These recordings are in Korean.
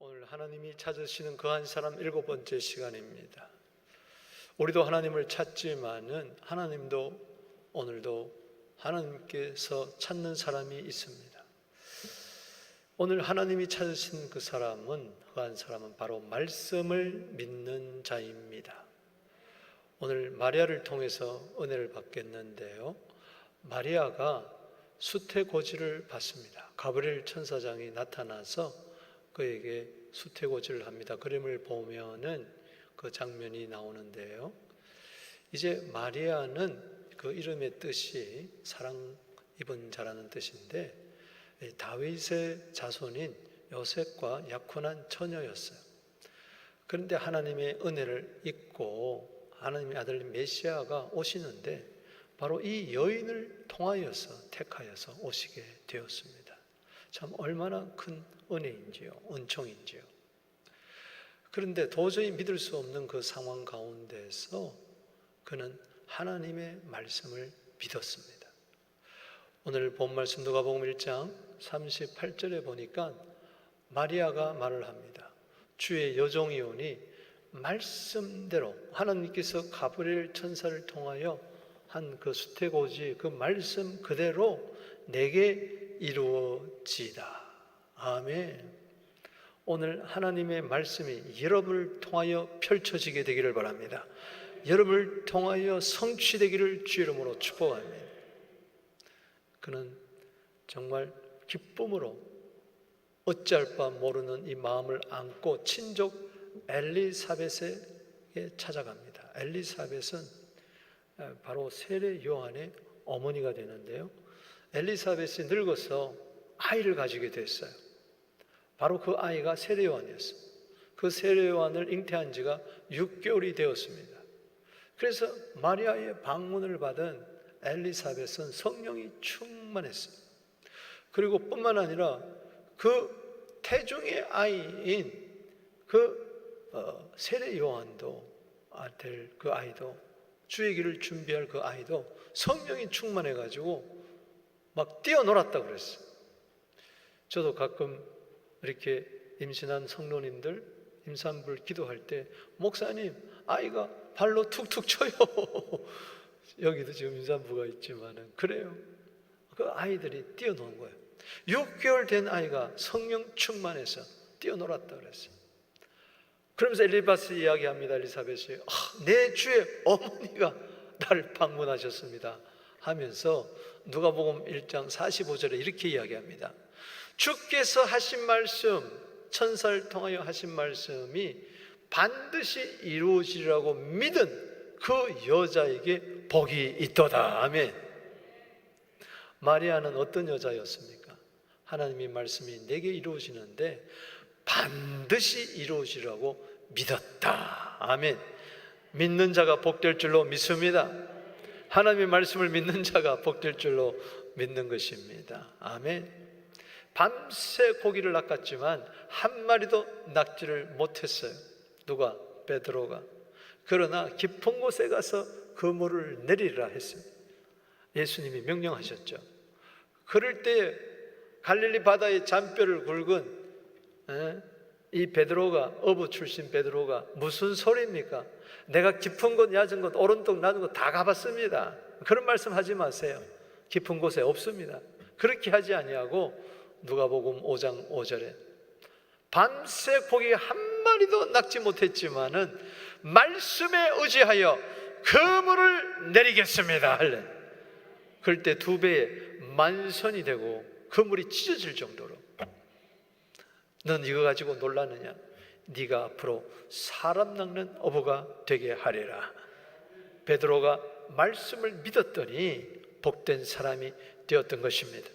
오늘 하나님이 찾으시는 그 한 사람 7번째 시간입니다. 우리도 하나님을 찾지만은 하나님도 오늘도 하나님께서 찾는 사람이 있습니다. 오늘 하나님이 찾으신 그 한 사람은 바로 말씀을 믿는 자입니다. 오늘 마리아를 통해서 은혜를 받겠는데요, 마리아가 수태고지를 받습니다. 가브리엘 천사장이 나타나서 그에게 수태고지를 합니다. 그림을 보면은 그 장면이 나오는데요, 이제 마리아는 그 이름의 뜻이 사랑 입은 자라는 뜻인데 다윗의 자손인 요셉과 약혼한 처녀였어요. 그런데 하나님의 은혜를 잊고 하나님의 아들 메시아가 오시는데 바로 이 여인을 통하여서 택하여서 오시게 되었습니다. 참 얼마나 큰 은혜인지요, 은총인지요. 그런데 도저히 믿을 수 없는 그 상황 가운데서 그는 하나님의 말씀을 믿었습니다. 오늘 본 말씀 누가복음 1장 38절에 보니까 마리아가 말을 합니다. 주의 여종이 오니 말씀대로 하나님께서 가브리엘 천사를 통하여 한 그 수태고지 그 말씀 그대로 내게 이루어지다. 아멘. 오늘 하나님의 말씀이 여러분을 통하여 펼쳐지게 되기를 바랍니다. 여러분을 통하여 성취되기를 주 이름으로 축복합니다. 그는 정말 기쁨으로 어찌할 바 모르는 이 마음을 안고 친족 엘리사벳에게 찾아갑니다. 엘리사벳은 바로 세례 요한의 어머니가 되는데요, 엘리사벳이 늙어서 아이를 가지게 됐어요. 바로 그 아이가 세례 요한이었어요. 그 세례 요한을 잉태한 지가 6개월이 되었습니다. 그래서 마리아의 방문을 받은 엘리사벳은 성령이 충만했어요. 그리고 뿐만 아니라 그 태중의 아이인 그 세례 요한도 될 그 아이도, 주의 길을 준비할 그 아이도 성령이 충만해가지고 막 뛰어놀았다고 그랬어요. 저도 가끔 이렇게 임신한 성도님들 임산부를 기도할 때, 목사님 아이가 발로 툭툭 쳐요. 여기도 지금 임산부가 있지만은 그래요. 그 아이들이 뛰어노는 거예요. 6개월 된 아이가 성령 충만해서 뛰어놀았다 그랬어요. 그러면서 엘리바스 이야기합니다. 엘리사벳이 내 주의 어머니가 나를 방문하셨습니다 하면서 누가복음 1장 45절에 이렇게 이야기합니다. 주께서 하신 말씀, 천사를 통하여 하신 말씀이 반드시 이루어지리라고 믿은 그 여자에게 복이 있도다. 아멘. 마리아는 어떤 여자였습니까? 하나님의 말씀이 내게 이루어지는데 반드시 이루어지라고 믿었다. 아멘. 믿는 자가 복될 줄로 믿습니다. 하나님의 말씀을 믿는 자가 복될 줄로 믿는 것입니다. 아멘. 밤새 고기를 낚았지만 한 마리도 낚지를 못했어요. 누가? 베드로가. 그러나 깊은 곳에 가서 그물을 내리라 했습니다. 예수님이 명령하셨죠. 그럴 때 갈릴리 바다의 잔뼈를 굵은 이 베드로가, 어부 출신 베드로가 무슨 소리입니까? 내가 깊은 곳, 얕은 곳, 오른쪽, 낮은 곳 다 가봤습니다. 그런 말씀 하지 마세요. 깊은 곳에 없습니다. 그렇게 하지 아니하고 누가복음 5장 5절에 밤새 고기 한 마리도 낚지 못했지만은 말씀에 의지하여 그물을 내리겠습니다 할래. 그럴 때 2배의 만선이 되고 그물이 찢어질 정도로. 넌 이거 가지고 놀라느냐? 네가 앞으로 사람 낚는 어부가 되게 하리라. 베드로가 말씀을 믿었더니 복된 사람이 되었던 것입니다.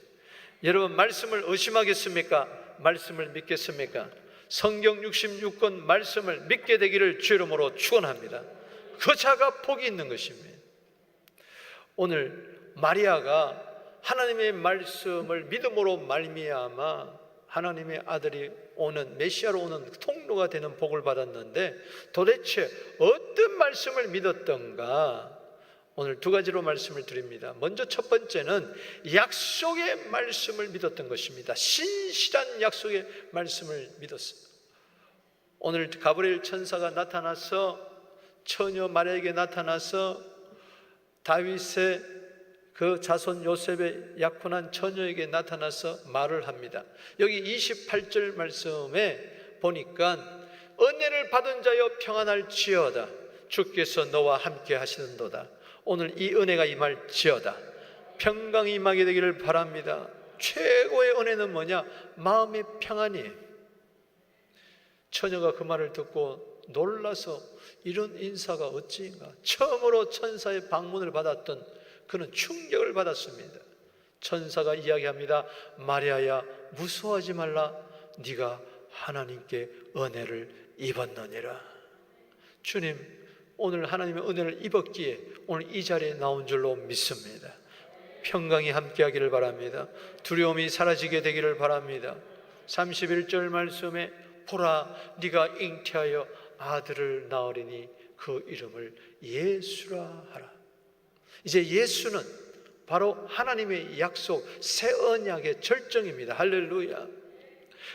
여러분, 말씀을 의심하겠습니까? 말씀을 믿겠습니까? 성경 66권 말씀을 믿게 되기를 주 이름으로 축원합니다. 그 자가 복이 있는 것입니다. 오늘 마리아가 하나님의 말씀을 믿음으로 말미암아 하나님의 아들이 오는, 메시아로 오는 통로가 되는 복을 받았는데 도대체 어떤 말씀을 믿었던가? 오늘 2가지로 말씀을 드립니다. 먼저 첫 번째는 약속의 말씀을 믿었던 것입니다. 신실한 약속의 말씀을 믿었습니다. 오늘 가브리엘 천사가 나타나서 처녀 마리아에게 나타나서 다윗의 그 자손 요셉의 약혼한 처녀에게 나타나서 말을 합니다. 여기 28절 말씀에 보니까 은혜를 받은 자여 평안할지어다. 주께서 너와 함께 하시는도다. 오늘 이 은혜가 임할지어다. 평강이 임하게 되기를 바랍니다. 최고의 은혜는 뭐냐? 마음의 평안이에요. 처녀가 그 말을 듣고 놀라서 이런 인사가 어찌인가, 처음으로 천사의 방문을 받았던 그는 충격을 받았습니다. 천사가 이야기합니다. 마리아야, 무서워하지 말라. 네가 하나님께 은혜를 입었느니라. 주님, 오늘 하나님의 은혜를 입었기에 오늘 이 자리에 나온 줄로 믿습니다. 평강이 함께하기를 바랍니다. 두려움이 사라지게 되기를 바랍니다. 31절 말씀에 보라, 네가 잉태하여 아들을 낳으리니 그 이름을 예수라 하라. 이제 예수는 바로 하나님의 약속, 새 언약의 절정입니다. 할렐루야.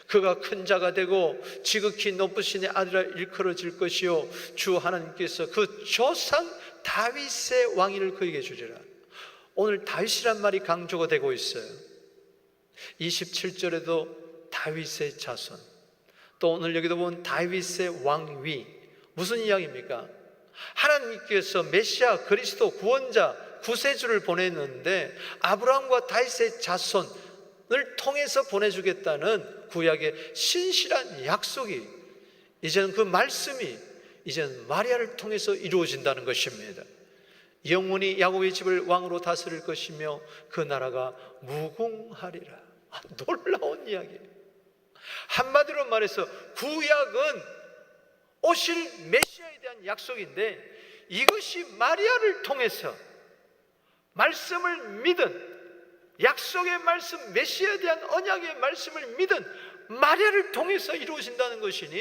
그가 큰 자가 되고 지극히 높으신 아들아 일컬어질 것이요 주 하나님께서 그 조상 다윗의 왕위를 그에게 주리라. 오늘 다윗이란 말이 강조가 되고 있어요. 27절에도 다윗의 자손, 또 오늘 여기도 보면 다윗의 왕위. 무슨 이야기입니까? 하나님께서 메시아 그리스도 구원자 구세주를 보냈는데 아브라함과 다윗의 자손을 통해서 보내주겠다는 구약의 신실한 약속이 이제는 그 말씀이 이제는 마리아를 통해서 이루어진다는 것입니다. 영원히 야곱의 집을 왕으로 다스릴 것이며 그 나라가 무궁하리라. 놀라운 이야기예요. 한마디로 말해서 구약은 오실 메시아에 대한 약속인데 이것이 마리아를 통해서 말씀을 믿은, 약속의 말씀, 메시아에 대한 언약의 말씀을 믿은 마리아를 통해서 이루어진다는 것이니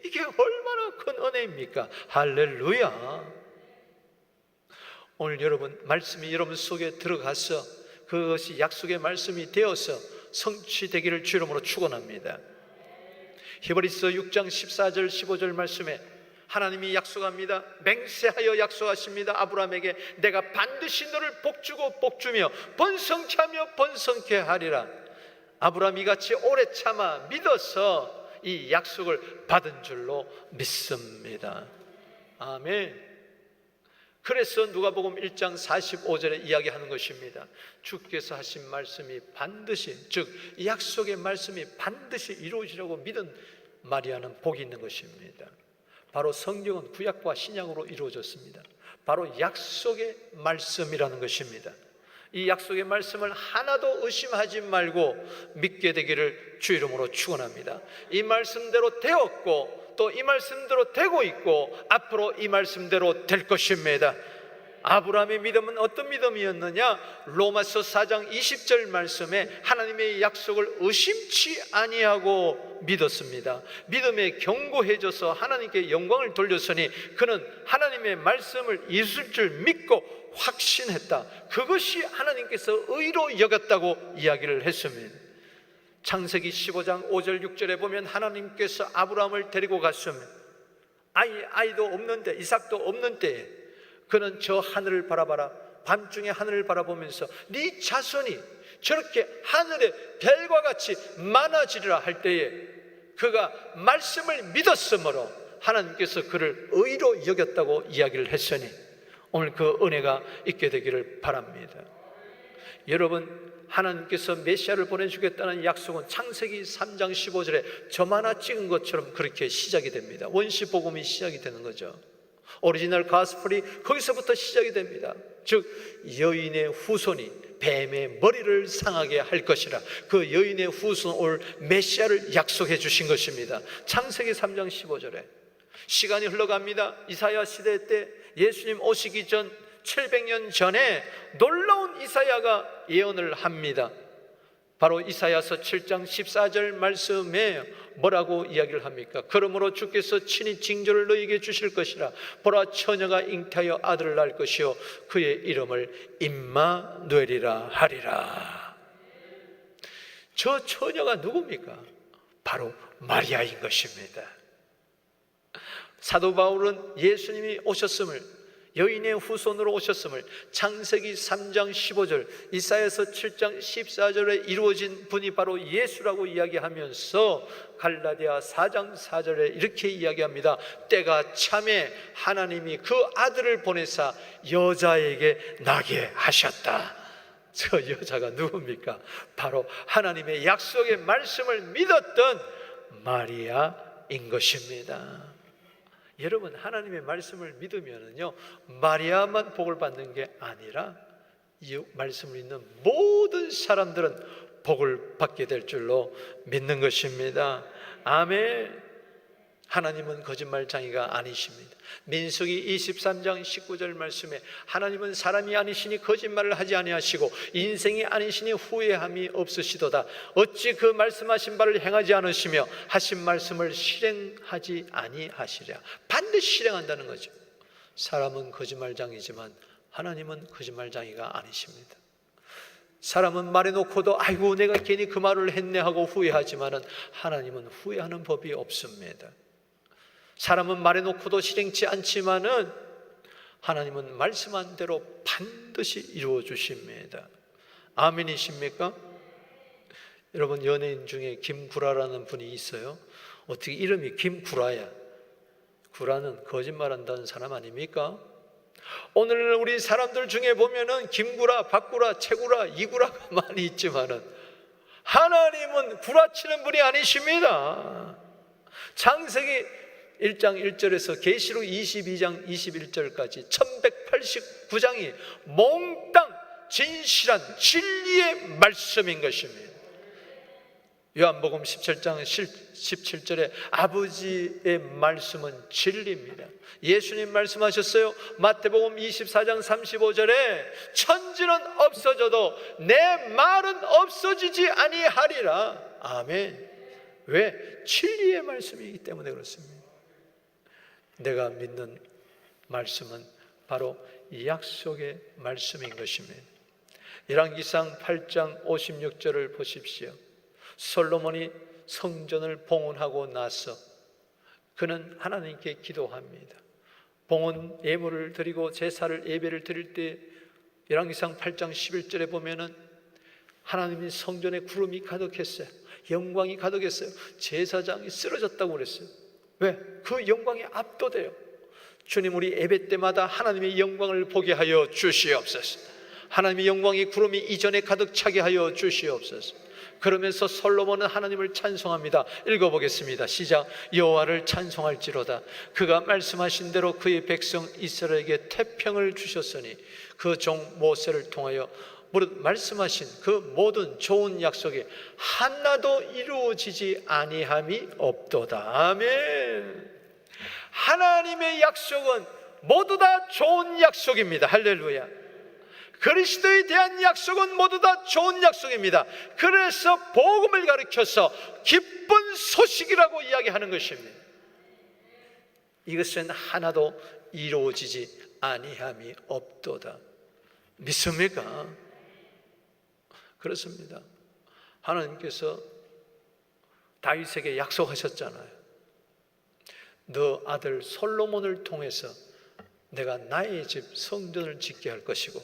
이게 얼마나 큰 은혜입니까? 할렐루야. 오늘 여러분 말씀이 여러분 속에 들어가서 그것이 약속의 말씀이 되어서 성취되기를 주 이름으로 축원합니다. 히브리서 6장 14절 15절 말씀에 하나님이 약속합니다. 맹세하여 약속하십니다. 아브라함에게 내가 반드시 너를 복주고 복주며 번성케 하며 번성케 하리라. 아브라함이 같이 오래 참아 믿어서 이 약속을 받은 줄로 믿습니다. 아멘. 그래서 누가복음 1장 45절에 이야기하는 것입니다. 주께서 하신 말씀이 반드시, 즉 약속의 말씀이 반드시 이루어지라고 믿은 마리아는 복이 있는 것입니다. 바로 성경은 구약과 신약으로 이루어졌습니다. 바로 약속의 말씀이라는 것입니다. 이 약속의 말씀을 하나도 의심하지 말고 믿게 되기를 주 이름으로 축원합니다. 이 말씀대로 되었고 또 이 말씀대로 되고 있고 앞으로 이 말씀대로 될 것입니다. 아브라함의 믿음은 어떤 믿음이었느냐? 로마서 4장 20절 말씀에 하나님의 약속을 의심치 아니하고 믿었습니다. 믿음에 견고해져서 하나님께 영광을 돌렸으니 그는 하나님의 말씀을 있을 줄 믿고 확신했다. 그것이 하나님께서 의로 여겼다고 이야기를 했습니다. 창세기 15장 5절 6절에 보면 하나님께서 아브라함을 데리고 갔으면 아이도 없는데, 이삭도 없는 때에 그는 저 하늘을 바라봐라, 밤중에 하늘을 바라보면서 네 자손이 저렇게 하늘의 별과 같이 많아지리라 할 때에 그가 말씀을 믿었으므로 하나님께서 그를 의로 여겼다고 이야기를 했으니 오늘 그 은혜가 있게 되기를 바랍니다. 여러분, 하나님께서 메시아를 보내주겠다는 약속은 창세기 3장 15절에 점 하나 찍은 것처럼 그렇게 시작이 됩니다. 원시복음이 시작이 되는 거죠. 오리지널 가스펠이 거기서부터 시작이 됩니다. 즉 여인의 후손이 뱀의 머리를 상하게 할 것이라, 그 여인의 후손 올 메시아를 약속해 주신 것입니다. 창세기 3장 15절에 시간이 흘러갑니다. 이사야 시대 때 예수님 오시기 전 700년 전에 놀라운 이사야가 예언을 합니다. 바로 이사야서 7장 14절 말씀에 뭐라고 이야기를 합니까? 그러므로 주께서 친히 징조를 너희에게 주실 것이라. 보라, 처녀가 잉태하여 아들을 낳을 것이요 그의 이름을 임마누엘이라 하리라. 저 처녀가 누굽니까? 바로 마리아인 것입니다. 사도 바울은 예수님이 오셨음을, 여인의 후손으로 오셨음을 창세기 3장 15절, 이사야서 7장 14절에 이루어진 분이 바로 예수라고 이야기하면서 갈라디아 4장 4절에 이렇게 이야기합니다. 때가 참에 하나님이 그 아들을 보내사 여자에게 나게 하셨다. 저 여자가 누굽니까? 바로 하나님의 약속의 말씀을 믿었던 마리아인 것입니다. 여러분, 하나님의 말씀을 믿으면요, 마리아만 복을 받는 게 아니라 이 말씀을 믿는 모든 사람들은 복을 받게 될 줄로 믿는 것입니다. 아멘. 하나님은 거짓말장이가 아니십니다. 민수기 23장 19절 말씀에 하나님은 사람이 아니시니 거짓말을 하지 아니하시고 인생이 아니시니 후회함이 없으시도다. 어찌 그 말씀하신 바를 행하지 않으시며 하신 말씀을 실행하지 아니하시랴. 반드시 실행한다는 거죠. 사람은 거짓말장이지만 하나님은 거짓말장이가 아니십니다. 사람은 말해놓고도 아이고 내가 괜히 그 말을 했네 하고 후회하지만은 하나님은 후회하는 법이 없습니다. 사람은 말해놓고도 실행치 않지만은 하나님은 말씀한 대로 반드시 이루어 주십니다. 아멘이십니까? 여러분, 연예인 중에 김구라라는 분이 있어요. 어떻게 이름이 김구라야? 구라는 거짓말한다는 사람 아닙니까? 오늘 우리 사람들 중에 보면은 김구라, 박구라, 채구라, 이구라가 많이 있지만은 하나님은 구라치는 분이 아니십니다. 창세기 1장 1절에서 계시록 22장 21절까지 1189장이 몽땅 진실한 진리의 말씀인 것입니다. 요한복음 17장 17절에 아버지의 말씀은 진리입니다. 예수님 말씀하셨어요. 마태복음 24장 35절에 천지는 없어져도 내 말은 없어지지 아니하리라. 아멘. 왜? 진리의 말씀이기 때문에 그렇습니다. 내가 믿는 말씀은 바로 약속의 말씀인 것입니다. 열왕기상 8장 56절을 보십시오. 솔로몬이 성전을 봉헌하고 나서 그는 하나님께 기도합니다. 봉헌 예물을 드리고 제사를 예배를 드릴 때 열왕기상 8장 11절에 보면은 하나님이 성전에 구름이 가득했어요. 영광이 가득했어요. 제사장이 쓰러졌다고 그랬어요. 왜? 그 영광에 압도돼요. 주님, 우리 예배 때마다 하나님의 영광을 보게 하여 주시옵소서. 하나님의 영광이 구름이 이전에 가득 차게 하여 주시옵소서. 그러면서 솔로몬은 하나님을 찬송합니다. 읽어보겠습니다. 시작. 여호와를 찬송할지로다. 그가 말씀하신 대로 그의 백성 이스라엘에게 태평을 주셨으니 그 종 모세를 통하여 무릇 말씀하신 그 모든 좋은 약속이 하나도 이루어지지 아니함이 없도다. 아멘. 하나님의 약속은 모두 다 좋은 약속입니다. 할렐루야. 그리스도에 대한 약속은 모두 다 좋은 약속입니다. 그래서 복음을 가르쳐서 기쁜 소식이라고 이야기하는 것입니다. 이것은 하나도 이루어지지 아니함이 없도다. 믿습니까? 그렇습니다. 하나님께서 다윗에게 약속하셨잖아요. 너 아들 솔로몬을 통해서 내가 나의 집 성전을 짓게 할 것이고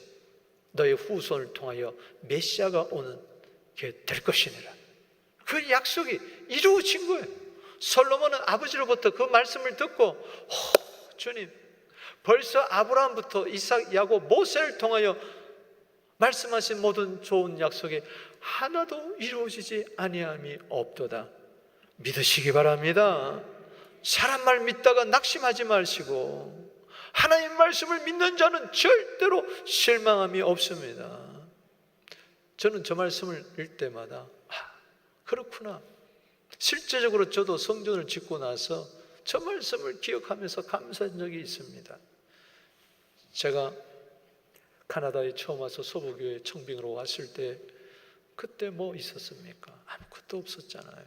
너의 후손을 통하여 메시아가 오는 게 될 것이니라. 그 약속이 이루어진 거예요. 솔로몬은 아버지로부터 그 말씀을 듣고 주님, 벌써 아브라함부터 이삭, 야곱, 모세를 통하여 말씀하신 모든 좋은 약속이 하나도 이루어지지 아니함이 없도다. 믿으시기 바랍니다. 사람 말 믿다가 낙심하지 마시고 하나님 말씀을 믿는 자는 절대로 실망함이 없습니다. 저는 저 말씀을 읽을 때마다 그렇구나. 실제적으로 저도 성전을 짓고 나서 저 말씀을 기억하면서 감사한 적이 있습니다. 제가 카나다에 처음 와서 소부교회 청빙으로 왔을 때 그때 뭐 있었습니까? 아무것도 없었잖아요.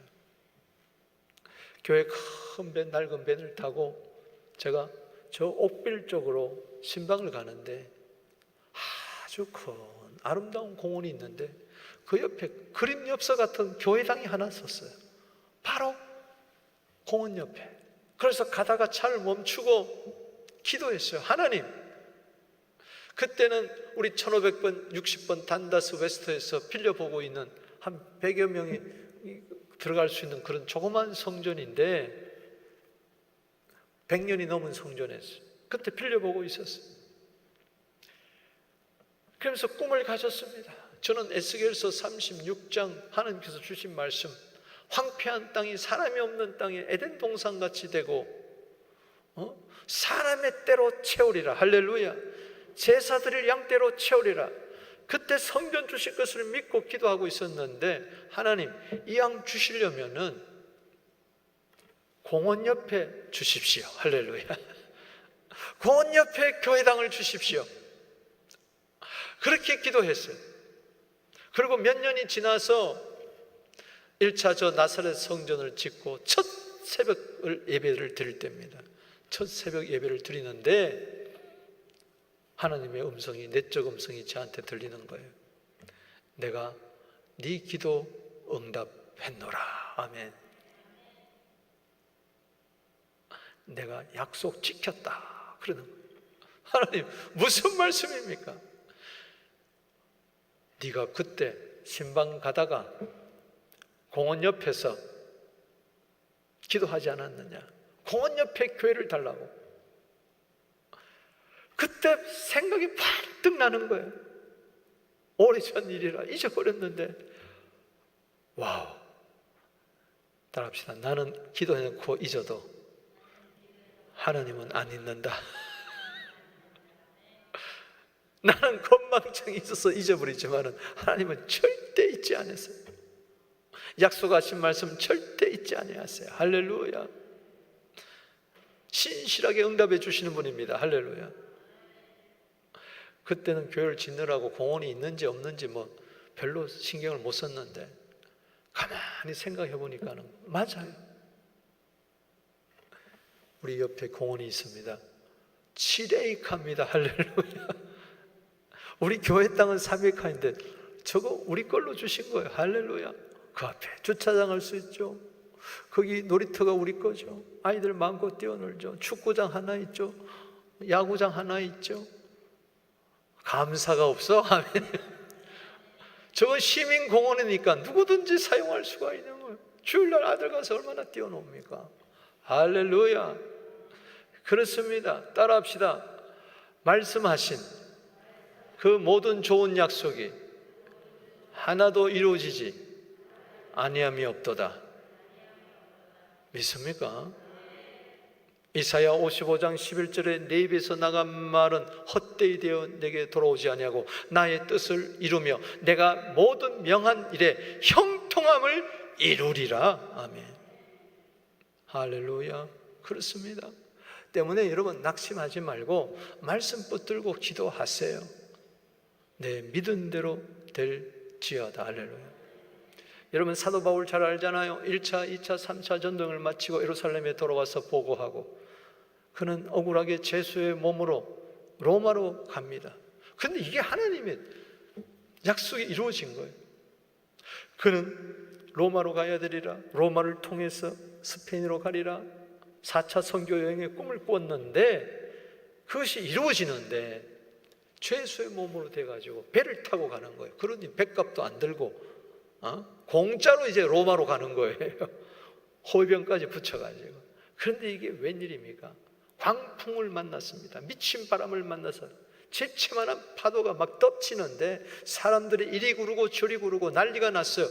교회 큰 밴, 낡은 밴을 타고 제가 저 옥빌 쪽으로 신방을 가는데 아주 큰 아름다운 공원이 있는데 그 옆에 그림 엽서 같은 교회당이 하나 섰어요. 바로 공원 옆에. 그래서 가다가 차를 멈추고 기도했어요. 하나님, 그때는 우리 1500번, 60번 단다스 웨스트에서 빌려보고 있는 한 100여 명이 들어갈 수 있는 그런 조그만 성전인데 100년이 넘은 성전이었어요. 그때 빌려보고 있었어요. 그러면서 꿈을 가졌습니다. 저는 에스겔서 36장 하나님께서 주신 말씀, 황폐한 땅이 사람이 없는 땅에 에덴 동산같이 되고 사람의 때로 채우리라. 할렐루야. 제사드릴 양떼로 채우리라. 그때 성전 주실 것을 믿고 기도하고 있었는데 하나님, 이 양 주시려면은 공원 옆에 주십시오. 할렐루야. 공원 옆에 교회당을 주십시오. 그렇게 기도했어요. 그리고 몇 년이 지나서 1차 저 나사렛 성전을 짓고 첫 새벽 예배를 드릴 때입니다. 첫 새벽 예배를 드리는데 하나님의 음성이, 내적 음성이 저한테 들리는 거예요. 내가 네 기도 응답했노라. 아멘. 내가 약속 지켰다. 그러는 거예요. 하나님, 무슨 말씀입니까? 네가 그때 신방 가다가 공원 옆에서 기도하지 않았느냐? 공원 옆에 교회를 달라고. 그때 생각이 번뜩 나는 거예요. 오래전 일이라 잊어버렸는데, 와우. 따라합시다. 나는 기도해놓고 잊어도 하나님은 안 잊는다. 나는 건망증이 있어서 잊어버리지만 하나님은 절대 잊지 않으세요. 약속하신 말씀 절대 잊지 아니하세요. 할렐루야. 신실하게 응답해 주시는 분입니다. 할렐루야. 그때는 교회를 짓느라고 공원이 있는지 없는지 별로 신경을 못 썼는데 가만히 생각해 보니까는 맞아요. 우리 옆에 공원이 있습니다. 7에이카입니다. 할렐루야. 우리 교회 땅은 3에이카인데 저거 우리 걸로 주신 거예요. 할렐루야. 그 앞에 주차장할 수 있죠. 거기 놀이터가 우리 거죠. 아이들 마음껏 뛰어놀죠. 축구장 하나 있죠. 야구장 하나 있죠. 감사가 없어? 아멘. 저건 시민공원이니까 누구든지 사용할 수가 있는 거예요. 주일날 아들 가서 얼마나 뛰어놉니까? 할렐루야. 그렇습니다. 따라합시다. 말씀하신 그 모든 좋은 약속이 하나도 이루어지지 아니함이 없도다. 믿습니까? 이사야 55장 11절에 내 입에서 나간 말은 헛되이 되어 내게 돌아오지 아니하고 나의 뜻을 이루며 내가 모든 명한 일에 형통함을 이루리라. 아멘. 할렐루야. 그렇습니다. 때문에 여러분 낙심하지 말고 말씀 붙들고 기도하세요. 내 믿은 대로 될지어다. 할렐루야. 여러분 사도 바울 잘 알잖아요. 1차, 2차, 3차 전쟁을 마치고 예루살렘에 돌아와서 보고하고 그는 억울하게 제수의 몸으로 로마로 갑니다. 그런데 이게 하나님의 약속이 이루어진 거예요. 그는 로마로 가야 되리라. 로마를 통해서 스페인으로 가리라. 4차 선교 여행의 꿈을 꿨는데 그것이 이루어지는데 죄수의 몸으로 돼가지고 배를 타고 가는 거예요. 그러니 배값도 안 들고 공짜로 이제 로마로 가는 거예요. 호위병까지 붙여가지고. 그런데 이게 웬일입니까? 광풍을 만났습니다. 미친 바람을 만나서 제체만한 파도가 막 덮치는데 사람들이 이리 구르고 저리 구르고 난리가 났어요.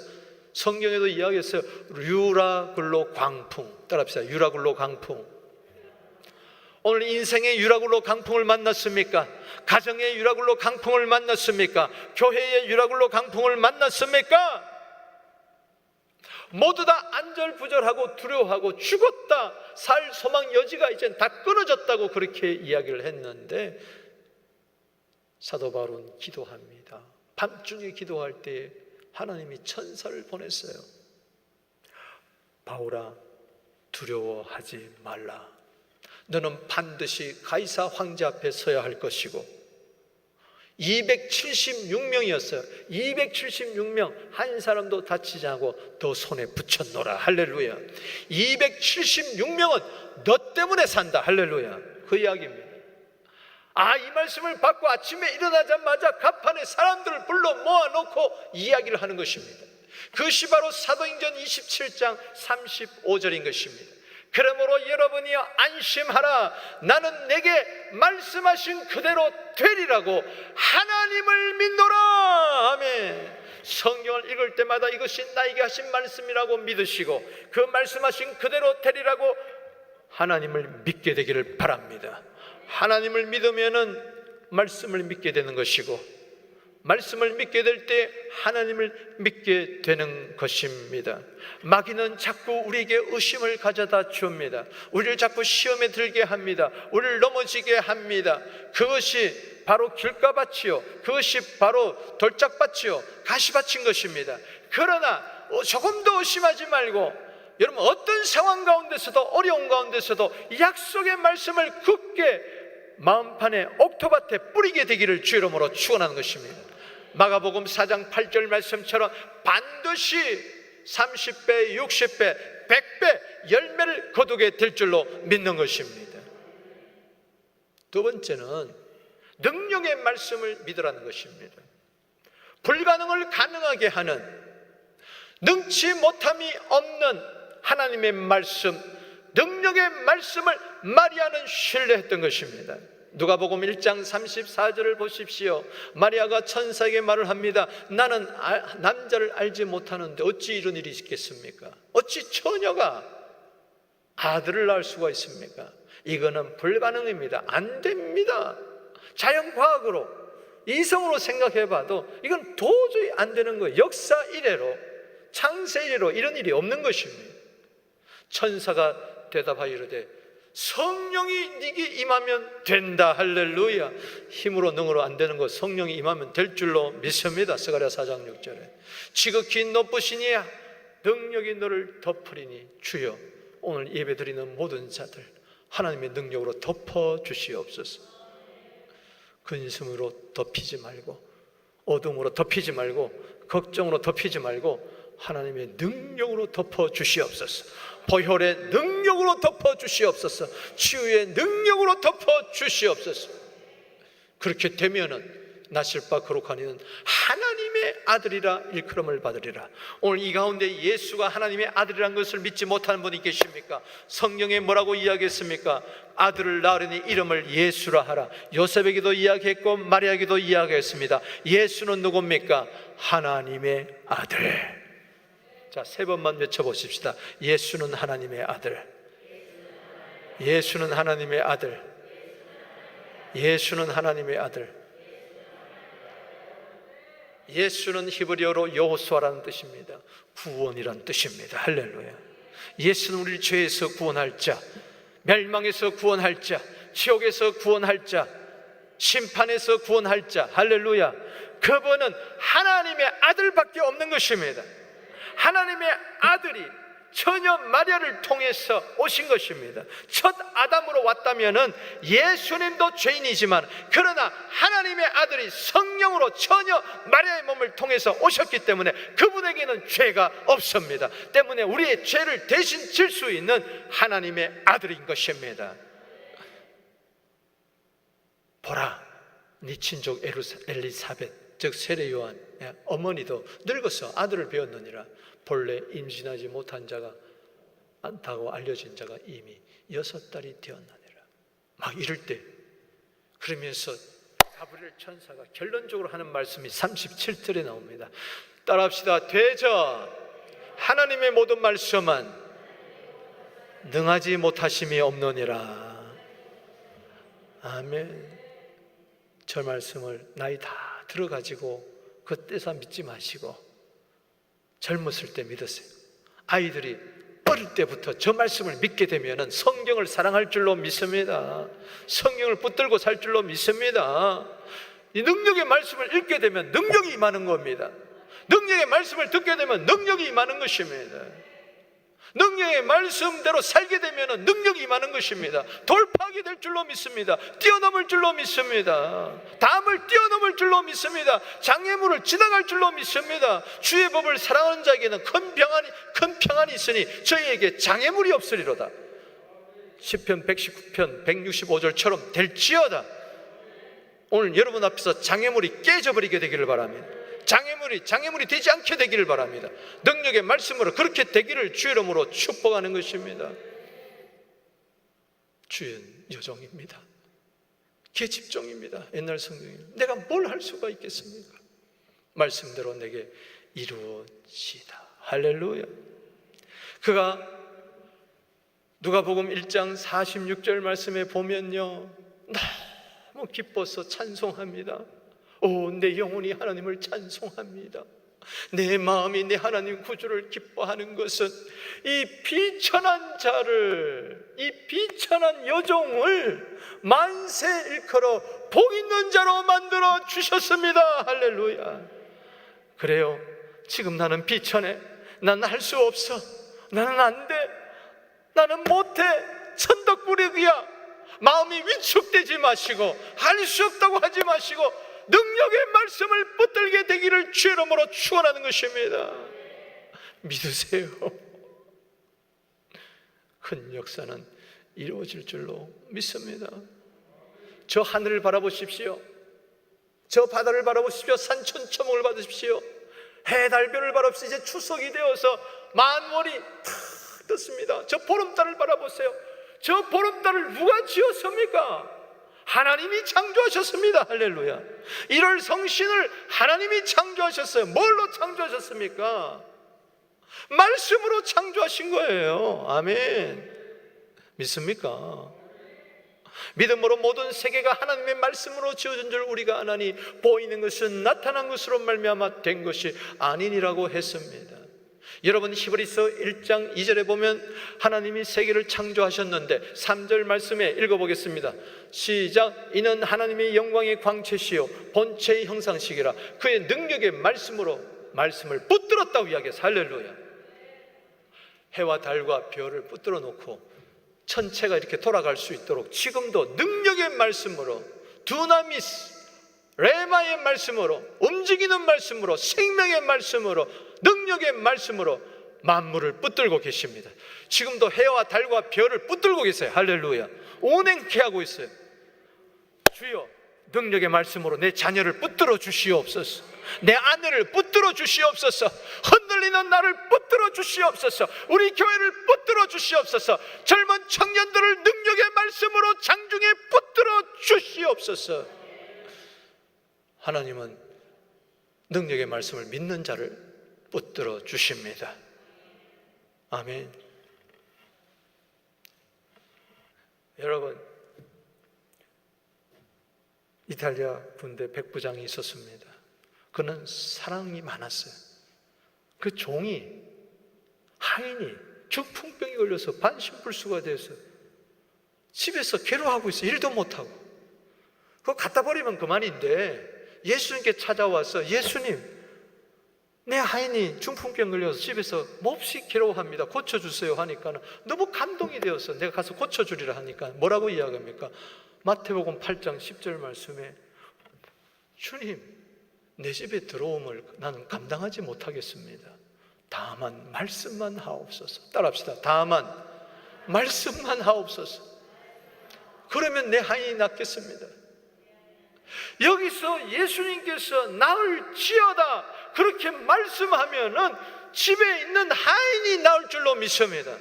성경에도 이야기했어요. 유라굴로 광풍. 따라합시다. 유라굴로 광풍. 오늘 인생의 유라굴로 강풍을 만났습니까? 가정의 유라굴로 강풍을 만났습니까? 교회의 유라굴로 강풍을 만났습니까? 모두 다 안절부절하고 두려워하고 죽었다, 살 소망 여지가 이제 다 끊어졌다고 그렇게 이야기를 했는데 사도 바울은 기도합니다. 밤중에 기도할 때 하나님이 천사를 보냈어요. 바울아, 두려워하지 말라. 너는 반드시 가이사 황제 앞에 서야 할 것이고 276명이었어요. 276명 한 사람도 다치지 않고 더 손에 붙였노라. 할렐루야. 276명은 너 때문에 산다. 할렐루야. 그 이야기입니다. 이 말씀을 받고 아침에 일어나자마자 갑판에 사람들을 불러 모아놓고 이야기를 하는 것입니다. 그것이 바로 사도행전 27장 35절인 것입니다. 그러므로 여러분이 안심하라. 나는 내게 말씀하신 그대로 되리라고 하나님을 믿노라. 아멘. 성경을 읽을 때마다 이것이 나에게 하신 말씀이라고 믿으시고 그 말씀하신 그대로 되리라고 하나님을 믿게 되기를 바랍니다. 하나님을 믿으면은 말씀을 믿게 되는 것이고 말씀을 믿게 될 때 하나님을 믿게 되는 것입니다. 마귀는 자꾸 우리에게 의심을 가져다 줍니다. 우리를 자꾸 시험에 들게 합니다. 우리를 넘어지게 합니다. 그것이 바로 길가밭이요, 그것이 바로 돌짝밭이요, 가시밭인 것입니다. 그러나 조금 더 의심하지 말고 여러분 어떤 상황 가운데서도 어려운 가운데서도 약속의 말씀을 굳게 마음판에 옥토밭에 뿌리게 되기를 주 이름으로 축원하는 것입니다. 마가복음 4장 8절 말씀처럼 반드시 30배, 60배, 100배 열매를 거두게 될 줄로 믿는 것입니다. 두 번째는 능력의 말씀을 믿으라는 것입니다. 불가능을 가능하게 하는, 능치 못함이 없는 하나님의 말씀, 능력의 말씀을 마리아는 신뢰했던 것입니다. 누가복음 1장 34절을 보십시오. 마리아가 천사에게 말을 합니다. 나는 남자를 알지 못하는데 어찌 이런 일이 있겠습니까? 어찌 처녀가 아들을 낳을 수가 있습니까? 이거는 불가능입니다. 안 됩니다. 자연과학으로, 이성으로 생각해봐도 이건 도저히 안 되는 거예요. 역사 이래로, 창세 이래로 이런 일이 없는 것입니다. 천사가 대답하여 이르되 성령이 네게 임하면 된다. 할렐루야. 힘으로 능으로 안 되는 것, 성령이 임하면 될 줄로 믿습니다. 스가랴 4장 6절에 지극히 높으시니 능력이 너를 덮으리니 주여 오늘 예배드리는 모든 자들 하나님의 능력으로 덮어주시옵소서. 근심으로 덮이지 말고, 어둠으로 덮이지 말고, 걱정으로 덮이지 말고 하나님의 능력으로 덮어주시옵소서. 보혈의 능력으로 덮어주시옵소서. 치유의 능력으로 덮어주시옵소서. 그렇게 되면은 나실바 거룩하니는 하나님의 아들이라 일컬음을 받으리라. 오늘 이 가운데 예수가 하나님의 아들이라는 것을 믿지 못하는 분이 계십니까? 성경에 뭐라고 이야기했습니까? 아들을 낳으려니 이름을 예수라 하라. 요셉에게도 이야기했고 마리아에게도 이야기했습니다. 예수는 누굽니까? 하나님의 아들. 자, 세 번만 외쳐보십시다. 예수는 하나님의 아들. 예수는 하나님의 아들. 예수는 하나님의 아들. 예수는 히브리어로 여호수아라는 뜻입니다. 구원이란 뜻입니다. 할렐루야. 예수는 우리를 죄에서 구원할 자, 멸망에서 구원할 자, 지옥에서 구원할 자, 심판에서 구원할 자. 할렐루야. 그분은 하나님의 아들밖에 없는 것입니다. 하나님의 아들이 처녀 마리아를 통해서 오신 것입니다. 첫 아담으로 왔다면은 예수님도 죄인이지만 그러나 하나님의 아들이 성령으로 처녀 마리아의 몸을 통해서 오셨기 때문에 그분에게는 죄가 없습니다. 때문에 우리의 죄를 대신 질 수 있는 하나님의 아들인 것입니다. 보라, 네 친족 엘리사벳 즉 세례 요한 어머니도 늙어서 아들을 배웠느니라. 본래 임신하지 못한 자가 않다고 알려진 자가 이미 6달이 되었느니라. 막 이럴 때 그러면서 가브리엘 천사가 결론적으로 하는 말씀이 37절에 나옵니다. 따라합시다. 되저 하나님의 모든 말씀은 능하지 못하심이 없느니라. 아멘. 저 말씀을 나이 다 들어가지고 그때서 믿지 마시고 젊었을 때 믿으세요. 아이들이 어릴 때부터 저 말씀을 믿게 되면 성경을 사랑할 줄로 믿습니다. 성경을 붙들고 살 줄로 믿습니다. 이 능력의 말씀을 읽게 되면 능력이 임하는 겁니다. 능력의 말씀을 듣게 되면 능력이 임하는 것입니다. 능력의 말씀대로 살게 되면 능력이 임하는 것입니다. 돌파하게 될 줄로 믿습니다. 뛰어넘을 줄로 믿습니다. 담을 뛰어넘을 줄로 믿습니다. 장애물을 지나갈 줄로 믿습니다. 주의 법을 사랑하는 자에게는 큰 평안이 있으니 저희에게 장애물이 없으리로다. 시편 119편 165절처럼 될지어다. 오늘 여러분 앞에서 장애물이 깨져버리게 되기를 바랍니다. 장애물이 되지 않게 되기를 바랍니다. 능력의 말씀으로 그렇게 되기를 주의 이름으로 축복하는 것입니다. 주의 여정입니다. 계집종입니다. 옛날 성경에 내가 뭘 할 수가 있겠습니까? 말씀대로 내게 이루어지다. 할렐루야. 그가 누가복음 1장 46절 말씀에 보면요, 너무 기뻐서 찬송합니다. 내 영혼이 하나님을 찬송합니다. 내 마음이 내 하나님 구주를 기뻐하는 것은 이 비천한 자를, 이 비천한 여종을 만세 일컬어 복 있는 자로 만들어 주셨습니다. 할렐루야. 그래요, 지금 나는 비천해. 나는 할 수 없어. 나는 안 돼. 나는 못해. 천덕꾸러기야. 마음이 위축되지 마시고, 할 수 없다고 하지 마시고, 능력의 말씀을 붙들게 되기를 주의 이름으로 축원하는 것입니다. 믿으세요. 큰 역사는 이루어질 줄로 믿습니다. 저 하늘을 바라보십시오. 저 바다를 바라보십시오. 산천초목을 받으십시오. 해달별을 바라보십시오. 이제 추석이 되어서 만월이 탁 떴습니다. 저 보름달을 바라보세요. 저 보름달을 누가 지었습니까? 하나님이 창조하셨습니다. 할렐루야. 1월 성신을 하나님이 창조하셨어요. 뭘로 창조하셨습니까? 말씀으로 창조하신 거예요. 아멘. 믿습니까? 믿음으로 모든 세계가 하나님의 말씀으로 지어진 줄 우리가 아나니 보이는 것은 나타난 것으로 말미암아 된 것이 아니니라고 했습니다. 여러분, 히브리서 1장 2절에 보면 하나님이 세계를 창조하셨는데 3절 말씀에 읽어보겠습니다. 시작. 이는 하나님의 영광의 광채시요 본체의 형상시기라 그의 능력의 말씀을 붙들었다고 이야기해서 할렐루야. 해와 달과 별을 붙들어 놓고 천체가 이렇게 돌아갈 수 있도록 지금도 능력의 말씀으로, 두나미스 레마의 말씀으로, 움직이는 말씀으로, 생명의 말씀으로, 능력의 말씀으로 만물을 붙들고 계십니다. 지금도 해와 달과 별을 붙들고 계세요. 할렐루야. 온행케 하고 있어요. 주여, 능력의 말씀으로 내 자녀를 붙들어 주시옵소서. 내 아내를 붙들어 주시옵소서. 흔들리는 나를 붙들어 주시옵소서. 우리 교회를 붙들어 주시옵소서. 젊은 청년들을 능력의 말씀으로 장중에 붙들어 주시옵소서. 하나님은 능력의 말씀을 믿는 자를 붙들어 주십니다. 아멘. 여러분, 이탈리아 군대 백부장이 있었습니다. 그는 사랑이 많았어요. 그 종이, 하인이 중풍병이 걸려서 반신불수가 돼서 집에서 괴로워하고 있어요. 일도 못하고. 그거 갖다 버리면 그만인데 예수님께 찾아와서, 예수님, 내 하인이 중풍병 걸려서 집에서 몹시 괴로워합니다. 고쳐주세요 하니까 너무 감동이 되어서 내가 가서 고쳐주리라 하니까 뭐라고 이야기합니까? 마태복음 8장 10절 말씀에 주님, 내 집에 들어옴을 나는 감당하지 못하겠습니다. 다만 말씀만 하옵소서. 따라합시다. 다만 말씀만 하옵소서. 그러면 내 하인이 낫겠습니다. 여기서 예수님께서 나을지어다 그렇게 말씀하면은 집에 있는 하인이 나을 줄로 믿습니다.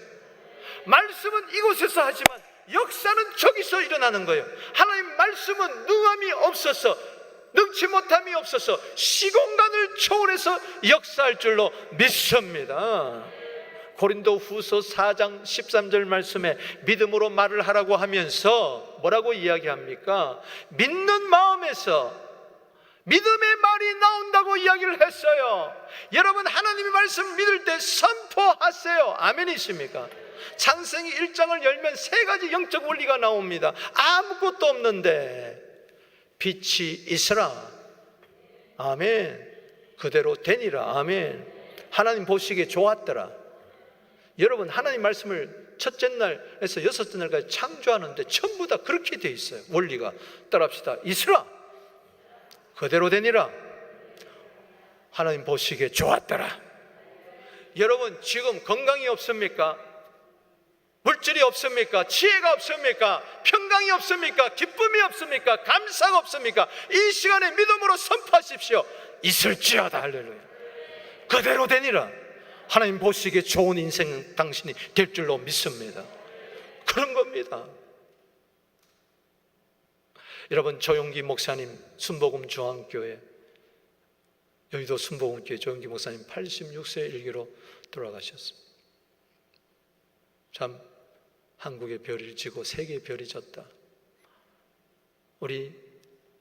말씀은 이곳에서 하지만 역사는 저기서 일어나는 거예요. 하나님 말씀은 능함이 없어서, 능치 못함이 없어서 시공간을 초월해서 역사할 줄로 믿습니다. 고린도 후서 4장 13절 말씀에 믿음으로 말을 하라고 하면서 뭐라고 이야기합니까? 믿는 마음에서 믿음의 말이 나온다고 이야기를 했어요. 여러분, 하나님의 말씀 믿을 때 선포하세요. 아멘이십니까? 창세기 1장을 열면 세 가지 영적 원리가 나옵니다. 아무것도 없는데 빛이 있으라. 아멘. 그대로 되니라. 아멘. 하나님 보시기에 좋았더라. 여러분, 하나님 말씀을 첫째 날에서 여섯째 날까지 창조하는데 전부 다 그렇게 돼 있어요. 원리가. 따라합시다. 있으라 그대로 되니라. 하나님 보시기에 좋았더라. 여러분, 지금 건강이 없습니까? 물질이 없습니까? 지혜가 없습니까? 평강이 없습니까? 기쁨이 없습니까? 감사가 없습니까? 이 시간에 믿음으로 선포하십시오. 있을지어다. 할렐루야. 그대로 되니라. 하나님 보시기에 좋은 인생 당신이 될 줄로 믿습니다. 그런 겁니다. 여러분, 조용기 목사님 순복음 중앙교회, 여의도 순복음교회 조용기 목사님 86세 일기로 돌아가셨습니다. 참 한국의 별이 지고 세계의 별이 졌다. 우리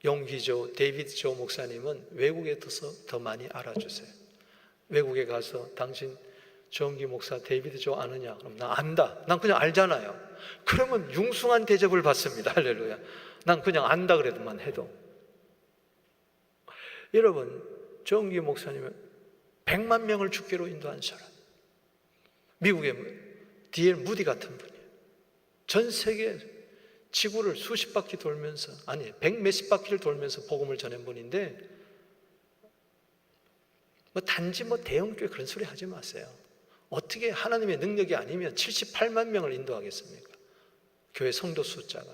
용기조 데이비드 조 목사님은 외국에 더 많이 알아주세요. 외국에 가서 당신 조용기 목사 데이비드 조 아느냐? 그럼 나 안다. 난 그냥 알잖아요. 그러면 융숭한 대접을 받습니다. 할렐루야. 난 그냥 안다 그래도만 해도. 여러분, 조용기 목사님은 100만 명을 주께로 인도한 사람. 미국의 D.L. 무디 같은 분이에요. 전 세계 지구를 수십 바퀴 돌면서, 아니 100몇십 바퀴를 돌면서 복음을 전한 분인데, 단지 대형교회 그런 소리 하지 마세요. 어떻게 하나님의 능력이 아니면 78만 명을 인도하겠습니까? 교회 성도 숫자가.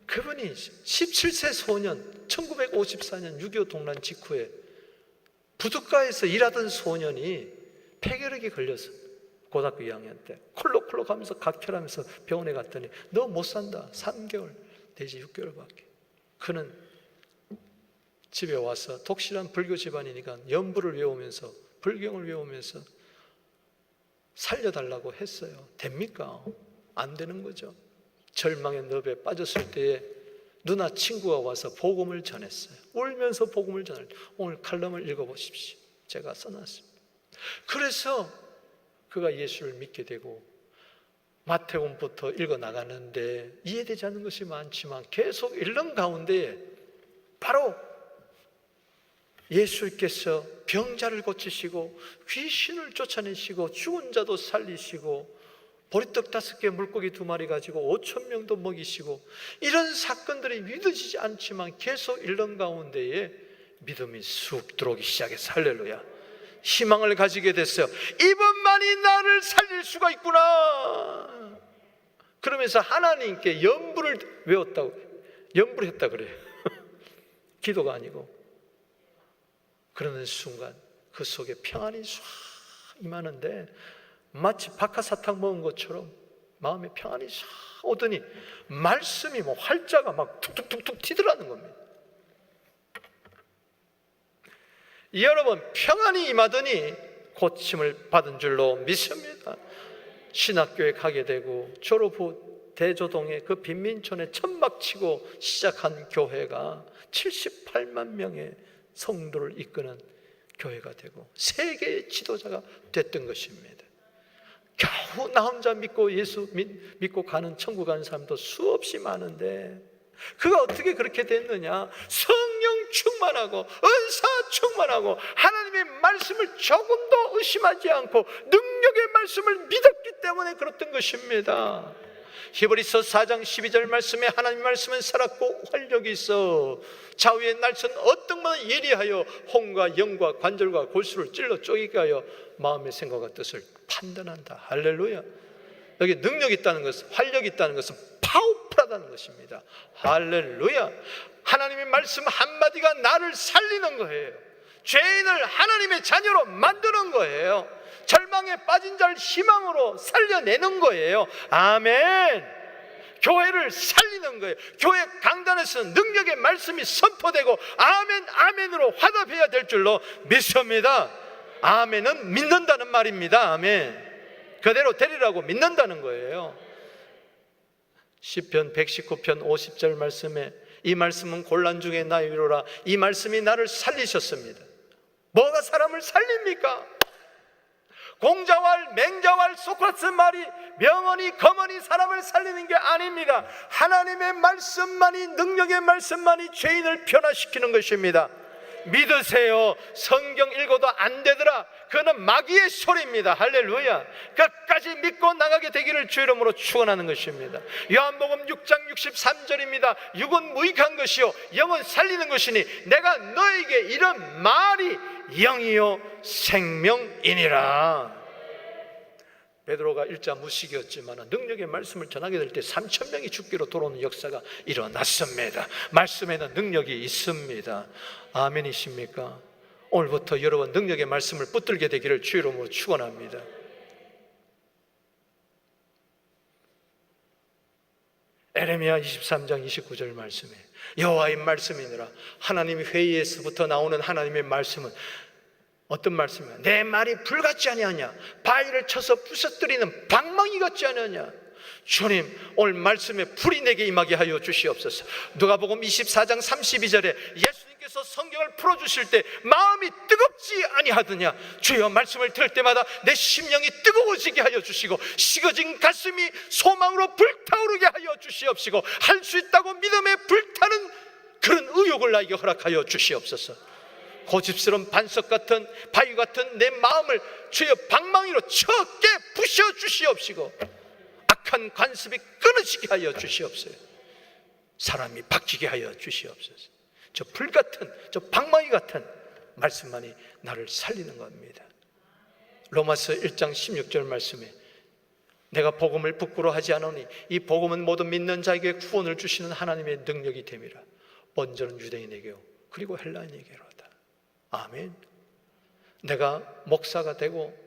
그분이 17세 소년, 1954년 6.25 동란 직후에 부둣가에서 일하던 소년이 폐결핵에 걸려서 고등학교 2학년 때 콜록콜록 하면서 각혈하면서 병원에 갔더니 너 못 산다. 3개월 내지 6개월밖에. 그는 집에 와서 독실한 불교 집안이니까 연부를 외우면서 불경을 외우면서 살려달라고 했어요. 됩니까? 안 되는 거죠. 절망의 늪에 빠졌을 때에 누나 친구가 와서 복음을 전했어요. 울면서 복음을 전할 때 오늘 칼럼을 읽어보십시오. 제가 써놨습니다. 그래서 그가 예수를 믿게 되고 마태복음부터 읽어나가는데 이해되지 않는 것이 많지만 계속 읽는 가운데 바로 예수께서 병자를 고치시고 귀신을 쫓아내시고 죽은 자도 살리시고 보리떡 5개 물고기 2마리 가지고 5,000명도 먹이시고 이런 사건들이 믿어지지 않지만 계속 읽는 가운데에 믿음이 쑥 들어오기 시작해서 할렐루야, 희망을 가지게 됐어요. 이분만이 나를 살릴 수가 있구나. 그러면서 하나님께 연부를 외웠다고, 연부를 했다 그래요. 기도가 아니고. 그러는 순간 그 속에 평안이 쏴 임하는데 마치 박하사탕 먹은 것처럼 마음에 평안이 싹 오더니 말씀이 활자가 막 툭툭툭툭 튀더라는 겁니다. 여러분, 평안이 임하더니 고침을 받은 줄로 믿습니다. 신학교에 가게 되고 졸업 후 대조동의 그 빈민촌에 천막치고 시작한 교회가 78만 명의 성도를 이끄는 교회가 되고 세계의 지도자가 됐던 것입니다. 겨우 나 혼자 믿고 예수 믿고 가는 천국 가는 사람도 수없이 많은데 그가 어떻게 그렇게 됐느냐? 성령 충만하고 은사 충만하고 하나님의 말씀을 조금도 의심하지 않고 능력의 말씀을 믿었기 때문에 그렇던 것입니다. 히브리서 4장 12절 말씀에 하나님 말씀은 살았고 활력이 있어 좌우의 날선 어떤 것은 예리하여 혼과 영과 관절과 골수를 찔러 쪼개게 하여 마음의 생각과 뜻을 판단한다. 할렐루야. 여기 능력이 있다는 것은, 활력이 있다는 것은 파워풀하다는 것입니다. 할렐루야. 하나님의 말씀 한마디가 나를 살리는 거예요. 죄인을 하나님의 자녀로 만드는 거예요. 절망에 빠진 자를 희망으로 살려내는 거예요. 아멘. 교회를 살리는 거예요. 교회 강단에서는 능력의 말씀이 선포되고 아멘 아멘으로 화답해야 될 줄로 믿습니다. 아멘은 믿는다는 말입니다. 아멘. 그대로 되리라고 믿는다는 거예요. 시편 119편 50절 말씀에 이 말씀은 곤란 중에 나의 위로라. 이 말씀이 나를 살리셨습니다. 뭐가 사람을 살립니까? 공자왈, 맹자왈, 소크라테스 말이 명언이 검언이 사람을 살리는 게 아닙니다. 하나님의 말씀만이, 능력의 말씀만이 죄인을 변화시키는 것입니다. 믿으세요. 성경 읽어도 안 되더라, 그거는 마귀의 소리입니다. 할렐루야. 끝까지 믿고 나가게 되기를 주 이름으로 축원하는 것입니다. 요한복음 6장 63절입니다. 육은 무익한 것이요 영은 살리는 것이니 내가 너에게 이런 말이 영이요 생명이니라. 베드로가 일자 무식이었지만 능력의 말씀을 전하게 될 때 3,000명이 죽기로 돌아오는 역사가 일어났습니다. 말씀에는 능력이 있습니다. 아멘이십니까? 오늘부터 여러분 능력의 말씀을 붙들게 되기를 주 이름으로 축원합니다. 에레미야 23장 29절 말씀에 여호와의 말씀이니라. 하나님이 회의에서부터 나오는 하나님의 말씀은 어떤 말씀이야? 내 말이 불같지 아니하냐? 바위를 쳐서 부서뜨리는 방망이 같지 아니하냐? 주님, 오늘 말씀에 불이 내게 임하게 하여 주시옵소서. 누가복음 24장 32절에 예수님께서 성경을 풀어주실 때 마음이 뜨겁지 아니하더냐? 주여, 말씀을 들을 때마다 내 심령이 뜨거워지게 하여 주시고 식어진 가슴이 소망으로 불타오르게 하여 주시옵시고 할 수 있다고 믿음에 불타는 그런 의욕을 나에게 허락하여 주시옵소서. 고집스러운 반석 같은 바위 같은 내 마음을 주여 방망이로 쳐 깨 부셔 주시옵시고 악한 관습이 끊어지게 하여 주시옵소서. 사람이 바뀌게 하여 주시옵소서. 저 불 같은, 저 방망이 같은 말씀만이 나를 살리는 겁니다. 로마서 1장 16절 말씀에 내가 복음을 부끄러워하지 않으니 이 복음은 모든 믿는 자에게 구원을 주시는 하나님의 능력이 됨이라. 먼저는 유대인에게요 그리고 헬라인에게로다. 아멘. 내가 목사가 되고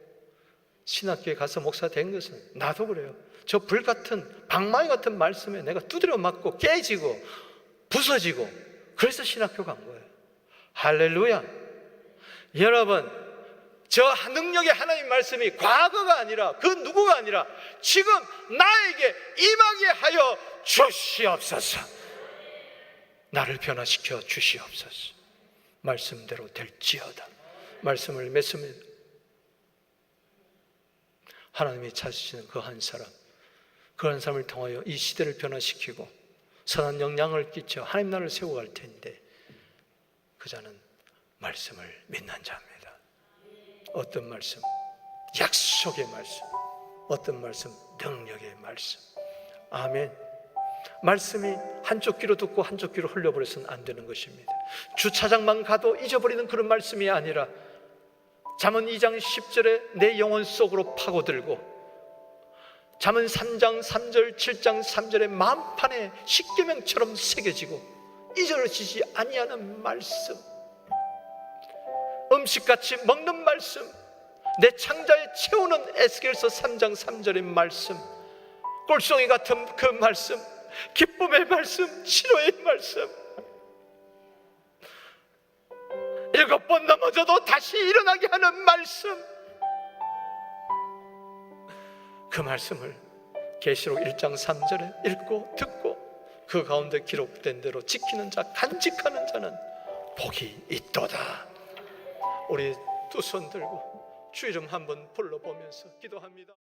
신학교에 가서 목사 된 것은 나도 그래요. 저 불같은 방망이 같은 말씀에 내가 두드려 맞고 깨지고 부서지고 그래서 신학교 간 거예요. 할렐루야. 여러분, 저 능력의 하나님 말씀이 과거가 아니라 그 누구가 아니라 지금 나에게 임하게 하여 주시옵소서. 나를 변화시켜 주시옵소서. 말씀대로 될지어다. 말씀을 맺습니다. 하나님이 찾으시는 그 한 사람, 그런 사람을 통하여 이 시대를 변화시키고 선한 영향을 끼쳐 하나님 나라를 세워갈 텐데 그 자는 말씀을 믿는 자입니다. 어떤 말씀? 약속의 말씀. 어떤 말씀? 능력의 말씀. 아멘. 말씀이 한쪽 귀로 듣고 한쪽 귀로 흘려버려서는 안 되는 것입니다. 주차장만 가도 잊어버리는 그런 말씀이 아니라 잠언 2장 10절에 내 영혼 속으로 파고들고 잠언 3장 3절 7장 3절에 마음판에 십계명처럼 새겨지고 잊어지지 아니하는 말씀, 음식같이 먹는 말씀, 내 창자에 채우는 에스겔서 3장 3절의 말씀, 꿀송이 같은 그 말씀, 기쁨의 말씀, 치료의 말씀, 7번 넘어져도 다시 일어나게 하는 말씀, 그 말씀을 계시록 1장 3절에 읽고 듣고 그 가운데 기록된 대로 지키는 자, 간직하는 자는 복이 있도다. 우리 두 손 들고 주 이름 한번 불러보면서 기도합니다.